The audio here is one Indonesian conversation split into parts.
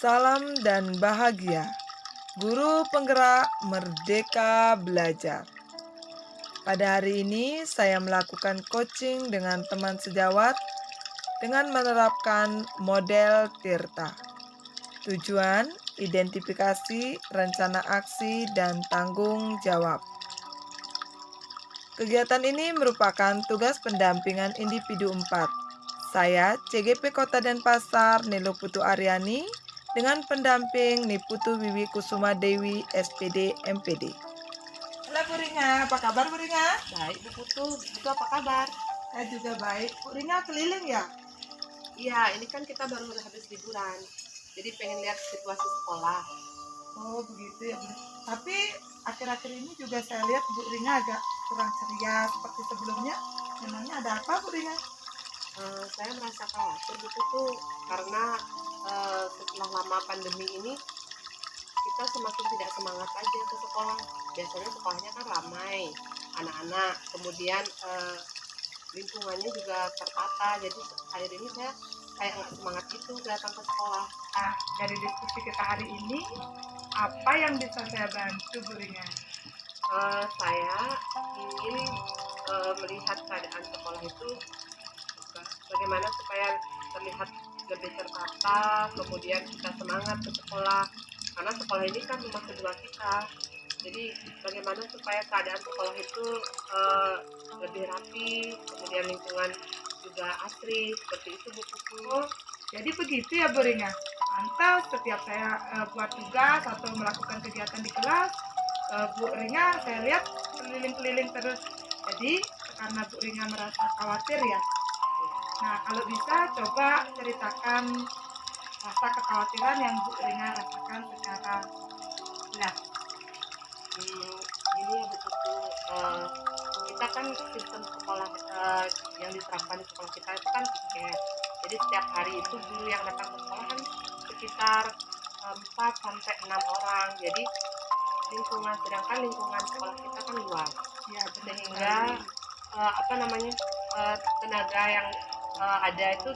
Salam dan bahagia, guru penggerak Merdeka Belajar. Pada hari ini saya melakukan coaching dengan teman sejawat dengan menerapkan model Tirta. Tujuan, identifikasi, rencana aksi, dan tanggung jawab. Kegiatan ini merupakan tugas pendampingan individu 4. Saya, CGP Kota Denpasar, Nilo Putu Aryani, dengan pendamping Niputu Wiwi Kusuma Dewi, SPD, MPD. Halo Bu Ringa, apa kabar Bu Ringa? Baik Bu Putu, itu apa kabar? Saya juga baik. Bu Ringa keliling ya? Iya, ini kan kita baru habis liburan, jadi pengen lihat situasi sekolah. Oh begitu ya Bu. Tapi akhir-akhir ini juga saya lihat Bu Ringa agak kurang ceria seperti sebelumnya. Memangnya ada apa Bu Ringa? Saya merasa khawatir Bu Putu, karena setelah lama pandemi ini kita semakin tidak semangat aja ke sekolah. Biasanya sekolahnya kan ramai, anak-anak, kemudian lingkungannya juga tertata, jadi akhir ini saya kayak nggak semangat itu datang ke sekolah. Nah, dari diskusi kita hari ini, apa yang bisa saya bantu Bu Ringa? Saya ingin melihat keadaan sekolah itu bagaimana supaya terlihat lebih tertata, kemudian kita semangat ke sekolah, karena sekolah ini kan rumah kedua kita. Jadi bagaimana supaya keadaan sekolah itu lebih rapi, kemudian lingkungan juga asri, seperti itu Bu Putu. Oh, jadi begitu ya Bu Ringa. Pantas setiap saya buat tugas atau melakukan kegiatan di kelas, Bu Ringa saya lihat keliling-keliling terus. Jadi karena Bu Ringa merasa khawatir ya. Nah, kalau bisa coba ceritakan rasa kekhawatiran yang Bu Ringa rasakan secara jelas. Gini ya Bu Putu, kita kan sistem sekolah yang diterapkan di sekolah kita itu kan tiket. Jadi setiap hari itu guru yang datang ke sekolah kan sekitar 4 sampai 6 orang. Jadi sedangkan lingkungan sekolah kita kan luas. Ya, benar Sehingga tenaga yang ada itu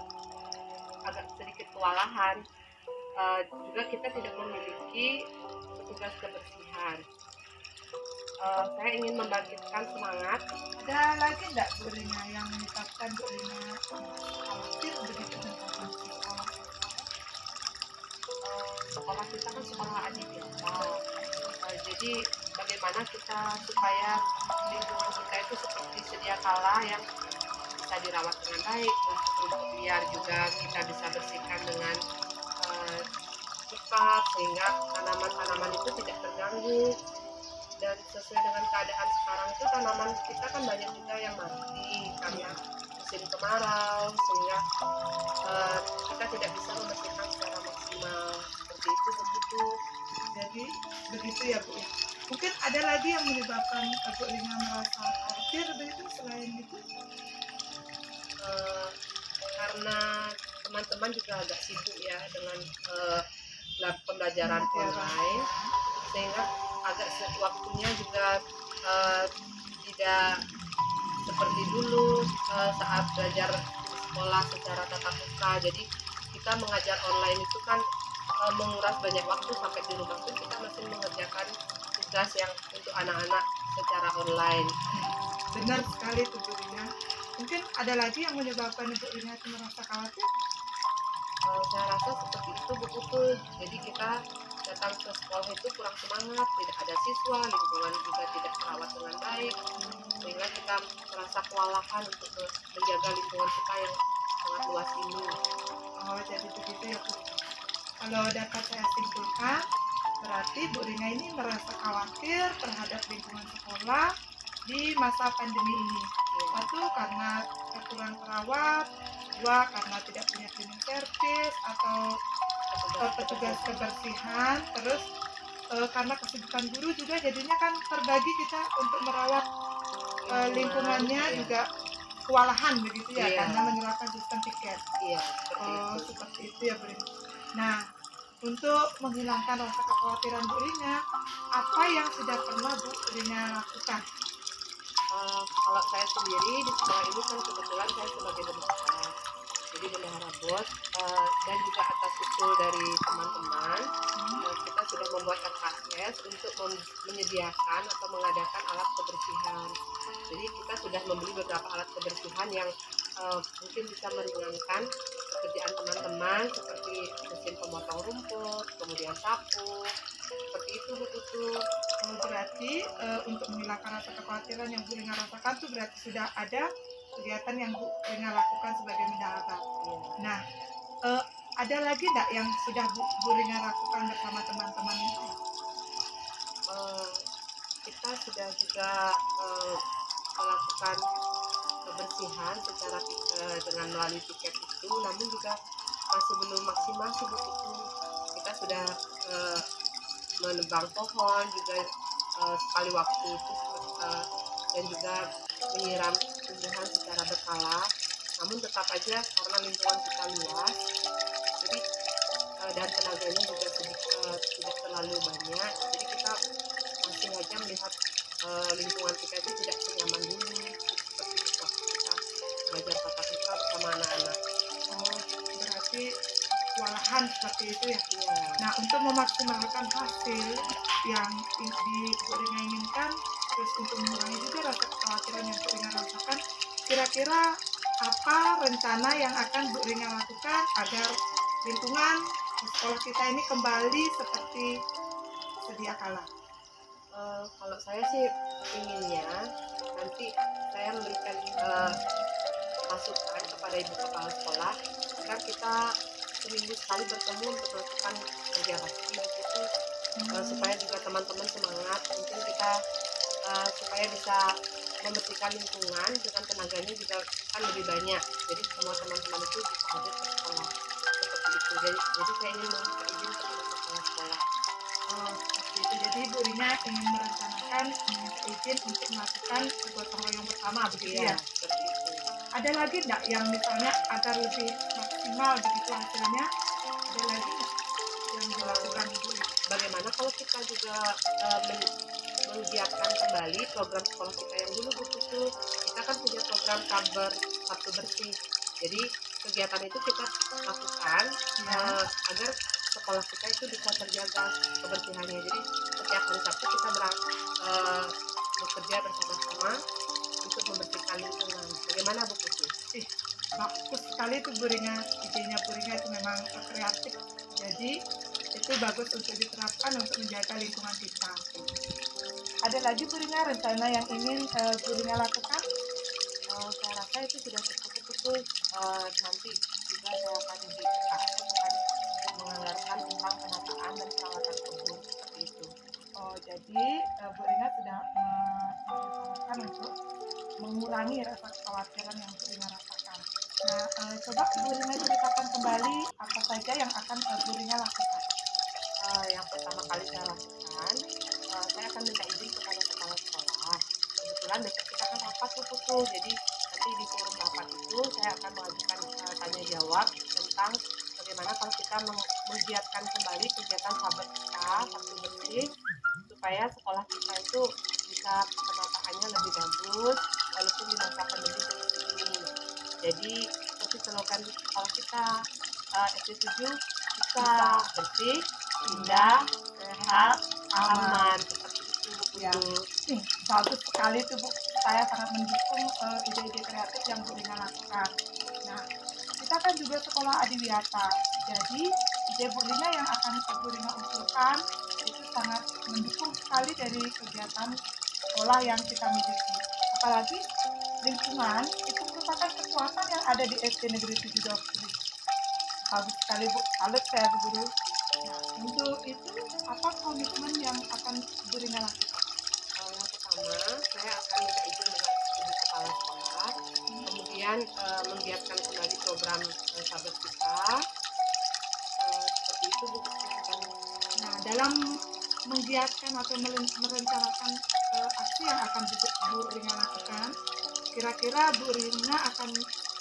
agak sedikit kewalahan. Juga kita tidak memiliki petugas kebersihan. Saya ingin membangkitkan semangat. Ada lagi enggak Bu Ringa yang menyebabkan Bu Ringa khawatir begitu tentang kondisi sekolah? Sekolah kita kan sekolah adibiata. Jadi bagaimana kita supaya lingkungan kita itu seperti sedia kala yang bisa dirawat dengan baik, untuk biar juga kita bisa bersihkan dengan cepat, sehingga tanaman-tanaman itu tidak terganggu. Dan sesuai dengan keadaan sekarang itu tanaman kita kan banyak juga yang mati karena musim kemarau, sehingga kita tidak bisa membersihkan secara maksimal. Seperti itu begitu. Jadi begitu ya Bu ya. Mungkin ada lagi yang menyebabkan Bu Ringa merasa khawatir begitu selain itu? Karena teman-teman juga agak sibuk ya dengan pembelajaran online, sehingga agak waktunya juga tidak seperti dulu saat belajar sekolah secara tatap muka. Jadi kita mengajar online itu kan menguras banyak waktu, sampai di rumah pun kita masih mengerjakan tugas yang untuk anak-anak secara online. Benar sekali itu Bu Rina. Mungkin ada lagi yang menyebabkan Bu Rina itu merasa khawatir? Saya rasa seperti itu Bu Putu. Jadi kita datang ke sekolah itu kurang semangat, tidak ada siswa, lingkungan juga tidak terawat dengan baik, sehingga kita merasa kewalahan untuk menjaga lingkungan kita yang sangat luas ini. Oh, jadi begitu ya Bu. Kalau dapat saya simpulkan, berarti Bu Rina ini merasa khawatir terhadap lingkungan sekolah di masa pandemi ini. Satu, karena kurang terawat. Dua, karena tidak punya cleaning service atau petugas kebersihan. Terus karena kesibukan guru juga jadinya kan terbagi kita untuk merawat lingkungannya juga kewalahan begitu ya, karena menerapkan sistem tiket. Seperti itu ya Bu Rina. Nah, untuk menghilangkan rasa kekhawatiran Bu Rina, apa yang sudah pernah Bu Rina lakukan? Kalau saya sendiri di sekolah ini kan kebetulan saya sebagai dosen. jadi bendahara BOS, dan juga atas usul dari teman-teman, kita sudah membuat RKS untuk menyediakan atau mengadakan alat kebersihan. Jadi kita sudah membeli beberapa alat kebersihan yang mungkin bisa meringankan pekerjaan teman-teman, seperti mesin pemotong rumput, kemudian sapu, seperti itu Bu Putu. Berarti untuk menghilangkan rasa kekhawatiran yang Bu Rina rasakan tuh berarti sudah ada kegiatan yang Bu Rina lakukan sebagai bendahara. Iya. Nah, ada lagi enggak yang sudah Bu Rina lakukan bersama teman-teman itu? Kita sudah juga melakukan kebersihan secara dengan melalui piket itu, namun juga masih belum maksimal sih Bu Putu. Kita sudah menebang pohon juga sekali waktu itu, dan juga menyiram tumbuhan secara berkala. Namun tetap aja karena lingkungan kita luas, jadi dan tenaganya juga tidak terlalu banyak, jadi kita masih aja melihat lingkungan kita itu tidak senyaman dulu seperti waktu kita belajar tatap muka bersama anak-anak. Berarti kewalahan seperti itu ya. Iya. Nah, untuk memaksimalkan hasil yang Bu Rina inginkan, terus untuk mengurangi juga rasa kekhawatiran yang Bu Rina rasakan, kira-kira apa rencana yang akan Bu Rina lakukan agar lingkungan sekolah kita ini kembali seperti sedia kala? Kalau saya sih inginnya nanti saya memberikan masukan kepada ibu kepala sekolah agar kita seminggu sekali bertemu untuk melakukan kerja bakti itu, supaya juga teman-teman semangat, mungkin kita supaya bisa membersihkan lingkungan dengan tenaganya juga kan lebih banyak, jadi semua teman-teman itu bisa hadir ke sekolah seperti itu. Jadi saya ingin meminta izin kepada kepala sekolah. Seperti itu. Jadi Bu Rina ingin merencanakan meminta izin untuk melakukan gotong royong bersama, begitu ya? Seperti itu. Ada lagi enggak yang misalnya agar lebih maksimal begitu hasilnya? Ada lagi enggak yang dilakukan Bu Rina? Bagaimana kalau kita juga menggiatkan kembali program sekolah kita yang dulu Bu Putu? Kita kan punya program Saber Sabtu Bersih. Jadi kegiatan itu kita lakukan agar sekolah kita itu bisa terjaga kebersihannya. Jadi setiap hari Sabtu kita bekerja bersama-sama untuk membersihkan lingkungan. Bagaimana Bu Putu? Bagus sekali itu Bu Rina, idenya Bu Rina itu memang kreatif. Jadi itu bagus untuk diterapkan untuk menjaga lingkungan kita. Ada lagi Bu Rina rencana yang ingin Bu Rina lakukan? Saya rasa itu sudah cukup betul. Nanti juga saya akan menganggarkan tentang penataan dan perawatan kebun seperti itu. Jadi Bu Rina sudah merencanakan untuk mengurangi rasa kekhawatiran yang Bu Rina rasakan. Nah, coba Bu Rina ceritakan kembali apa saja yang akan Bu Rina lakukan. Yang pertama kali saya lakukan, saya akan minta izin kepada kepala sekolah. Kebetulan besok kita kan rapat tuh, jadi nanti di forum rapat itu saya akan mengajukan tanya jawab tentang bagaimana kalau kita menggiatkan kembali kegiatan sahabat kita Sabtu Bersih, supaya sekolah kita itu bisa penataannya lebih bagus walaupun di masa pandemi seperti ini. Jadi seperti slogan di sekolah kita, SD 7 bisa bersih, indah, sehat, aman, seperti itu Bu. Ya. Bagus sekali tuh Bu, saya sangat mendukung ide-ide kreatif yang Bu Rina lakukan. Nah, kita kan juga sekolah adiwiyata, jadi ide Bu Rina yang akan Bu Rina usulkan itu sangat mendukung sekali dari kegiatan sekolah yang kita miliki. Apalagi lingkungan itu merupakan kekuatan yang ada di SD Negeri 7 Dofri. Bagus sekali Bu, salut saya Bu Guru. Nah, untuk itu apa komitmen yang akan Bu Rina lakukan? Yang pertama, saya akan minta izin dengan ibu kepala sekolah, kemudian menggiatkan kembali program sahabat kita, seperti itu Bu. Nah, dalam menggiatkan atau merencanakan aksi yang akan Bu Rina lakukan, kira-kira Bu Rina akan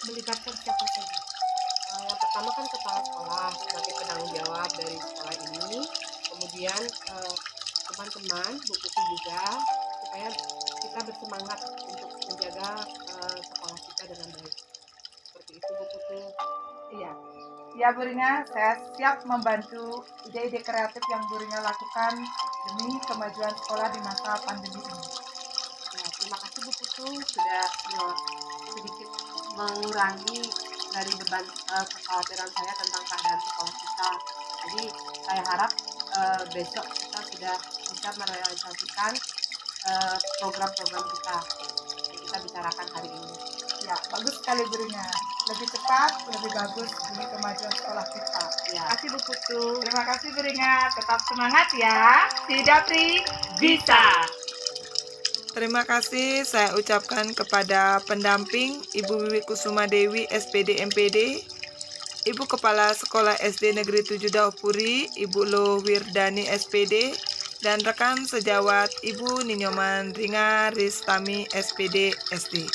melibatkan siapa saja? Yang pertama kan kepala sekolah sebagai penanggung jawab dari sekolah ini, kemudian teman-teman, Bu Putu juga, supaya kita bersemangat untuk menjaga sekolah kita dengan baik. Seperti itu Bu Putu. Iya. Ya Bu Rina, saya siap membantu ide-ide kreatif yang Bu Rina lakukan demi kemajuan sekolah di masa pandemi ini. Ya, terima kasih Bu Putu sudah sedikit mengurangi dari beban kekhawatiran saya tentang keadaan sekolah kita. Jadi saya harap besok kita sudah bisa merealisasikan program-program kita yang kita bicarakan hari ini. Ya, bagus sekali Bu Rina. Lebih cepat, lebih bagus demi kemajuan sekolah kita. Ya. Terima kasih Bu Putu. Terima kasih Bu Rina. Tetap semangat ya. Si Dapri bisa. Terima kasih saya ucapkan kepada pendamping Ibu Wiwi Kusuma Dewi SPD MPD, Ibu Kepala Sekolah SD Negeri 7 Daupuri, Ibu Lo Wirdani SPD, dan rekan sejawat Ibu Ninyoman Ringa Ristami SPD SD.